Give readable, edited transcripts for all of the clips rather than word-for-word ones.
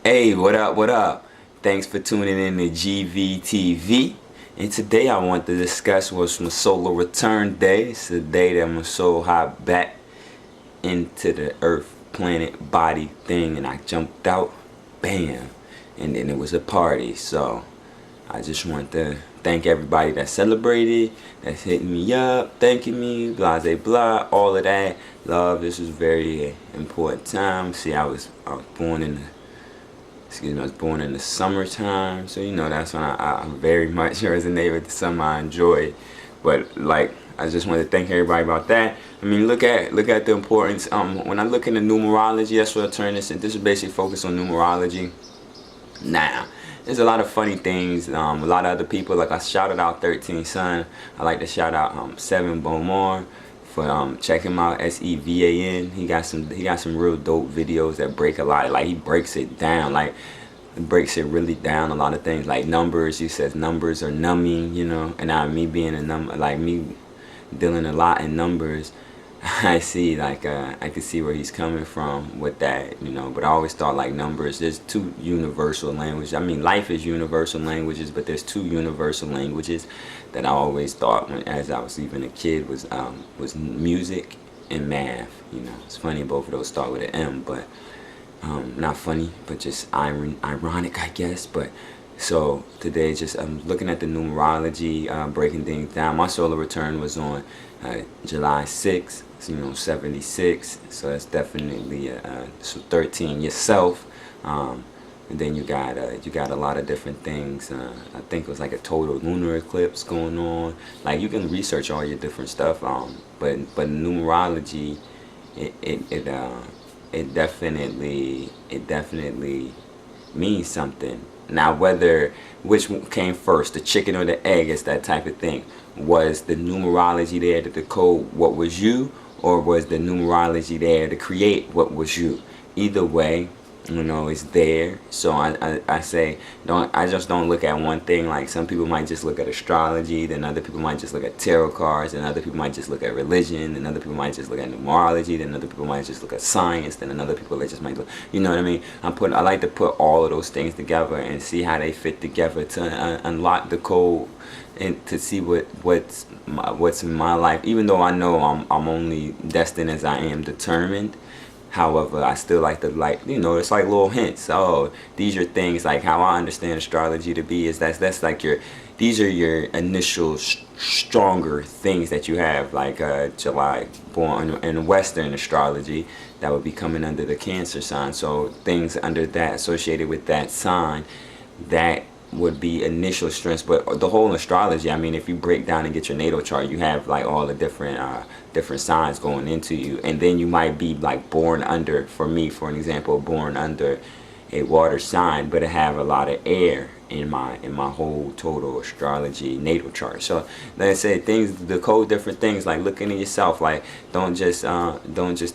Hey, what up, what up? Thanks for tuning in to GVTV. And today I want to discuss what's my solar return day. It's the day that my soul hopped back into the earth, planet, body thing, and I jumped out, bam, and then it was a party. So I just want to thank everybody that celebrated, that's hitting me up, thanking me, blah, blah, blah, all of that. Love, this was a very important time. See, I was born in the I was born in the summertime, so that's when I very much resonate with the summer. I enjoy it, but like I just want to thank everybody about that. I mean, look at the importance. When I look into numerology, that's what I turn this. And this is basically focused on numerology. Now, there's a lot of funny things. A lot of other people, like I shouted out 13 Son. I like to shout out Seven Beaumont for check him out, SEVAN. He got some real dope videos that break a lot. Like he breaks it down, like it breaks it really down. A lot of things like numbers. He says numbers are numbing, and now me being a number, like me dealing a lot in numbers. I see, like I can see where he's coming from with that, but I always thought like numbers, there's two universal languages. I mean, life is universal languages, but there's two universal languages that I always thought as I was even a kid was music and math. It's funny both of those start with an M, but not funny, but just ironic, I guess. But so today, just I'm looking at the numerology, breaking things down. My solar return was on July 6th, 76. So that's definitely so 13 yourself. And then you got a lot of different things. I think it was like a total lunar eclipse going on. Like you can research all your different stuff. But numerology, it definitely means something. Now, which came first, the chicken or the egg, is that type of thing. Was the numerology there to decode what was you, or was the numerology there to create what was you? Either way, it's there. So I say, I just don't look at one thing. Like some people might just look at astrology, then other people might just look at tarot cards, then other people might just look at religion, then other people might just look at numerology, then other people might just look at science, then another people that just might look, you know what I mean? I like to put all of those things together and see how they fit together to unlock the code and to see what's in my life. Even though I know I'm only destined as I am determined. However, I still like to it's like little hints. Oh, these are things like how I understand astrology to be is that's like these are your initial stronger things that you have, like July born in Western astrology that would be coming under the Cancer sign. So things under that associated with that sign that would be initial strengths. But the whole astrology, I mean, if you break down and get your natal chart, you have like all the different signs going into you, and then you might be like born under, for me, for an example, born under a water sign, but I have a lot of air in my whole total astrology natal chart. So like I said, things decode different things. Like look into yourself. Like don't just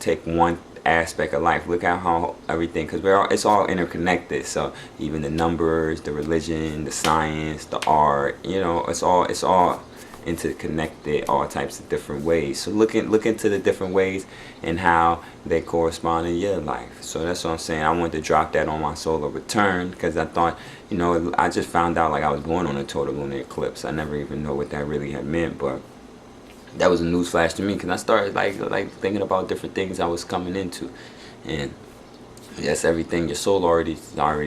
take one aspect of life. Look at how everything, because it's all interconnected. So even the numbers, the religion, the science, the art, it's all interconnected, all types of different ways. So look into the different ways and how they correspond in your life. So that's what I'm saying. I wanted to drop that on my solar return because I thought, I just found out like I was born on a total lunar eclipse. I never even know what that really had meant, but that was a news flash to me because I started like thinking about different things I was coming into, and yes, everything. Your soul already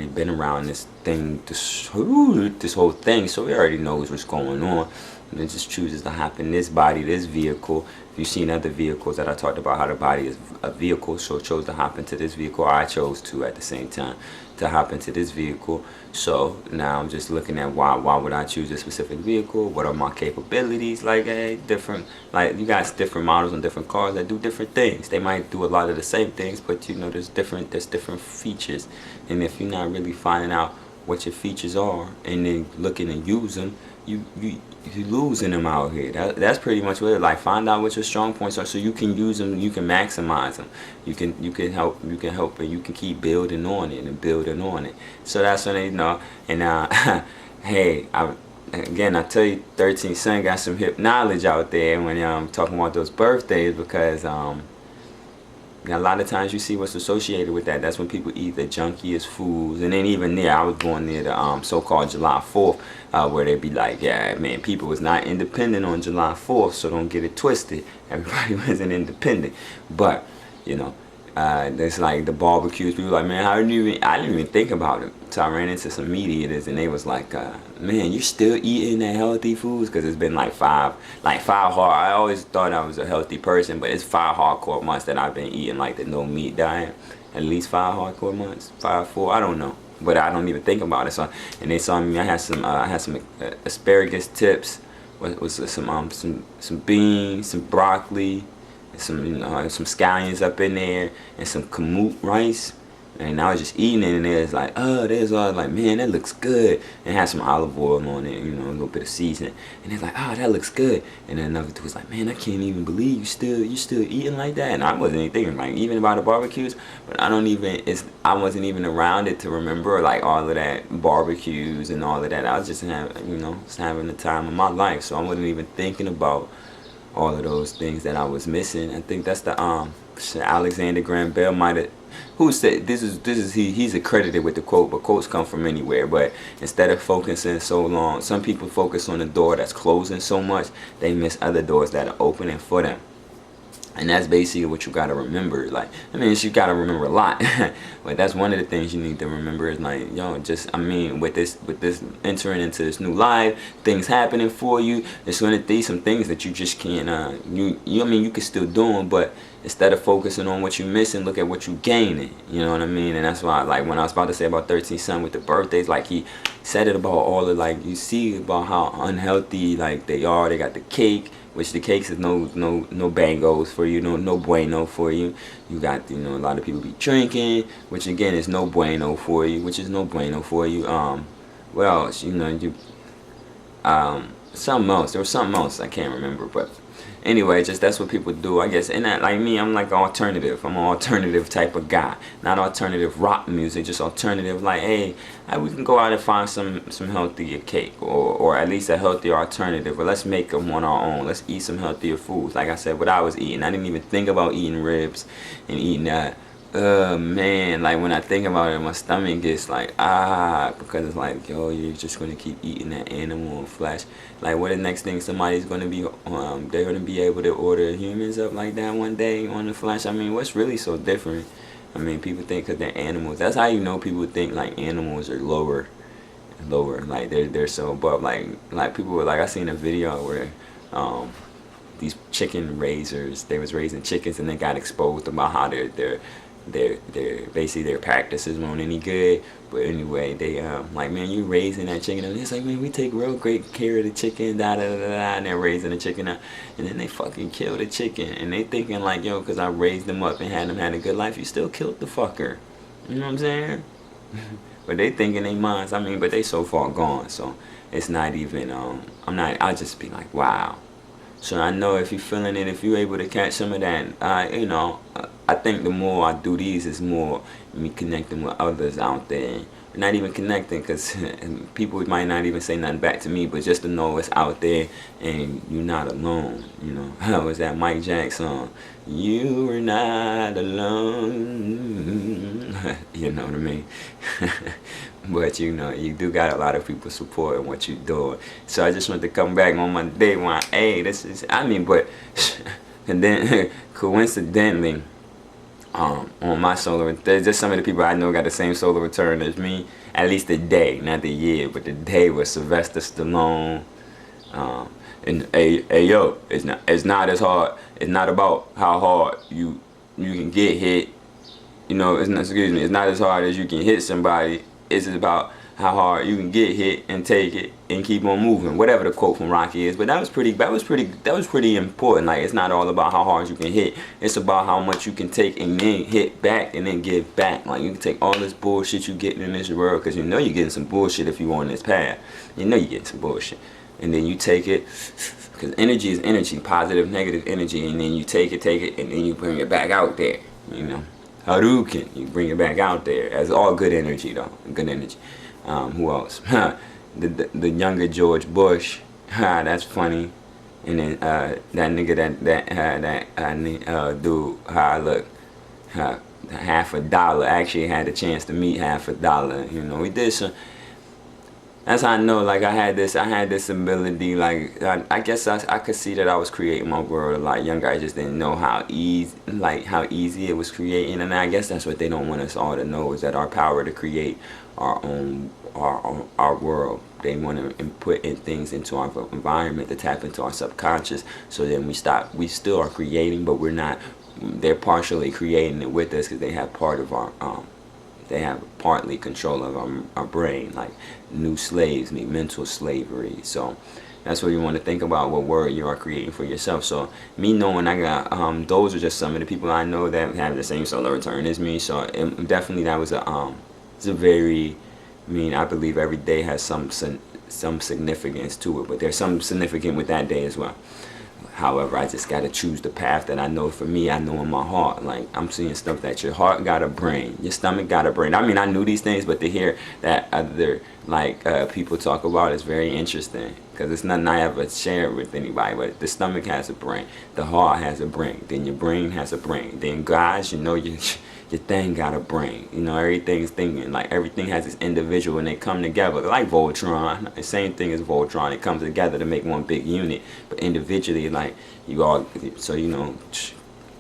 been around this thing, this whole thing, so it already knows what's going on. And it just chooses to hop in this body, this vehicle. If you've seen other vehicles that I talked about, how the body is a vehicle, so it chose to hop into this vehicle. I chose to at the same time to hop into this vehicle. So now I'm just looking at why would I choose a specific vehicle? What are my capabilities? Like, hey, different, like you got different models and different cars that do different things. They might do a lot of the same things, but there's different features. And if you're not really finding out what your features are and then looking and use them, you losing them out here. That's pretty much what it, like, find out what your strong points are so you can use them, you can maximize them, you can help, and you can keep building on it and building on it. So that's when they know. And hey, again, I tell you, 13 Son got some hip knowledge out there when I'm talking about those birthdays, because And a lot of times you see what's associated with that. That's when people eat the junkiest foods. And then even there, I was born near the so-called July 4th, where they be like, yeah, man, people was not independent on July 4th, so don't get it twisted. Everybody wasn't independent. But, you know, it's like the barbecues. People like, man, I didn't even think about it. So I ran into some meat eaters, and they was like, man, you still eating that healthy foods? Because it's been like five hard. I always thought I was a healthy person, but it's 5 hardcore months that I've been eating like the no meat diet. At least 5 hardcore months, 5, 4, I don't know, but I don't even think about it. So, and they saw me. I had some asparagus tips, with some beans, some broccoli, some some scallions up in there, and some kamut rice. And I was just eating it, and it was like, oh, there's all like, man, that looks good. And it had some olive oil on it, you know, a little bit of seasoning. And it's like, oh, that looks good. And then another dude was like, man, I can't even believe you still eating like that. And I wasn't even thinking like even about the barbecues, but I wasn't even around it to remember like all of that barbecues and all of that. I was just having the time of my life, so I wasn't even thinking about all of those things that I was missing. I think that's the Alexander Graham Bell might have, who said he's accredited with the quote, but quotes come from anywhere. But instead of focusing so long, some people focus on the door that's closing so much, they miss other doors that are opening for them. And that's basically what you gotta remember. Like, I mean, you gotta remember a lot, but that's one of the things you need to remember is like, yo, just, I mean, with this entering into this new life, things happening for you, it's gonna be some things that you just can't, I mean, you can still do them, but instead of focusing on what you're missing, look at what you're gaining. You know what I mean? And that's why, like, when I was about to say about 13 son with the birthdays, like, he said it about all the, like, you see about how unhealthy, like, they are. They got the cake, which the cakes is no bangos for you, no bueno for you. You got, you know, a lot of people be drinking, which again is no bueno for you, what else? You know, something else. There was something else I can't remember, but anyway, just that's what people do, I guess. And that, like me, I'm like alternative. I'm an alternative type of guy. Not alternative rock music, just alternative. Like, hey, we can go out and find some healthier cake, or at least a healthier alternative. Or let's make them on our own. Let's eat some healthier foods. Like I said, what I was eating, I didn't even think about eating ribs and eating that. Man, like when I think about it, my stomach gets like, because it's like, yo, you're just gonna keep eating that animal flesh. Like, what the next thing somebody's gonna be, they're gonna be able to order humans up like that one day on the flesh. I mean, what's really so different? I mean, people think because they're animals. That's how you know people think like animals are lower, like they're so above. Like people were like, I seen a video where these chicken raisers, they was raising chickens and they got exposed about how their basically their practices weren't any good. But anyway, they like, man, you raising that chicken, and it's like, man, we take real great care of the chicken, and they're raising the chicken up, and then they fucking kill the chicken, and they thinking like, yo, because I raised them up and had them had a good life, you still killed the fucker. You know what I'm saying? But they think in their minds, I mean, but they so far gone, so it's not even I'll just be like, wow. So I know if you're feeling it, if you're able to catch some of that, you know, I think the more I do these is more me connecting with others out there. Not even connecting, because people might not even say nothing back to me, but just to know it's out there and you're not alone. You know, how was that Mike Jackson song? You are not alone. You know what I mean? But you know, you do got a lot of people supporting what you're doing. So I just want to come back on my day one. Hey, this is, I mean, but and then coincidentally, on my solar, there's just some of the people I know got the same solar return as me. At least the day, not the year, but the day was Sylvester Stallone. And hey yo, it's not as hard. It's not about how hard you can get hit. You know, it's not as hard as you can hit somebody. It's about how hard you can get hit and take it and keep on moving. Whatever the quote from Rocky is, but that was pretty important. Like, it's not all about how hard you can hit. It's about how much you can take and then hit back and then give back. Like, you can take all this bullshit you getting in this world, because you know you're getting some bullshit if you on this path. You know you're getting some bullshit, and then you take it, because energy is energy, positive, negative energy, and then you take it, and then you bring it back out there. You know, Hadouken, you bring it back out there as all good energy, though. Good energy. Who else? the younger George Bush. That's funny. And then that nigga that dude, look, half a dollar. Actually had a chance to meet half a dollar. You know, we did some. That's how I know, like, I had this ability, like, I guess I could see that I was creating my world a lot younger. I just didn't know how easy it was creating, and I guess that's what they don't want us all to know, is that our power to create our own, our world. They want to put in things into our environment to tap into our subconscious, so then we still are creating, but we're not, they're partially creating it with us, because they have part of our, they have partly control of our brain, like new slaves, mental slavery. So that's what you want to think about, what world you are creating for yourself. So me knowing I got, those are just some of the people I know that have the same solar return as me. So definitely that was it's a very, I believe every day has some significance to it, but there's some significant with that day as well. However, I just got to choose the path that I know. For me, I know in my heart, like, I'm seeing stuff that your heart got a brain, your stomach got a brain. I mean, I knew these things, but to hear that other, like, people talk about is very interesting, because it's nothing I ever shared with anybody. But the stomach has a brain, the heart has a brain, then your brain has a brain, then guys, you know, your thing got a brain. You know, everything's thinking, like, everything has this individual, and they come together like Voltron. The same thing as Voltron. It comes together to make one big unit, but individually, like, you all. So, you know,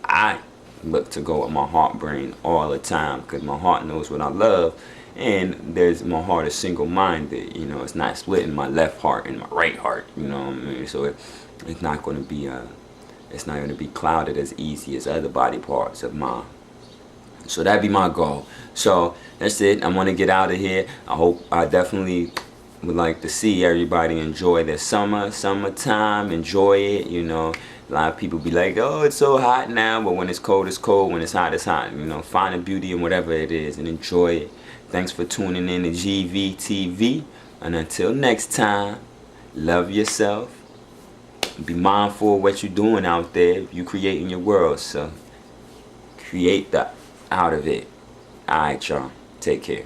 I look to go with my heart brain all the time, because my heart knows what I love, and my heart is single-minded. You know, it's not splitting my left heart and my right heart. You know what I mean? So it's not going to be clouded as easy as other body parts of mine. So that'd be my goal. So that's it. I want to get out of here. I definitely would like to see everybody enjoy their summertime. Enjoy it. You know, a lot of people be like, oh, it's so hot now, but when it's cold, it's cold. When it's hot, it's hot. You know, find the beauty in whatever it is and enjoy it. Thanks for tuning in to GVTV. And until next time, love yourself. Be mindful of what you're doing out there. You creating your world, so create out of it. Alright, y'all. Take care.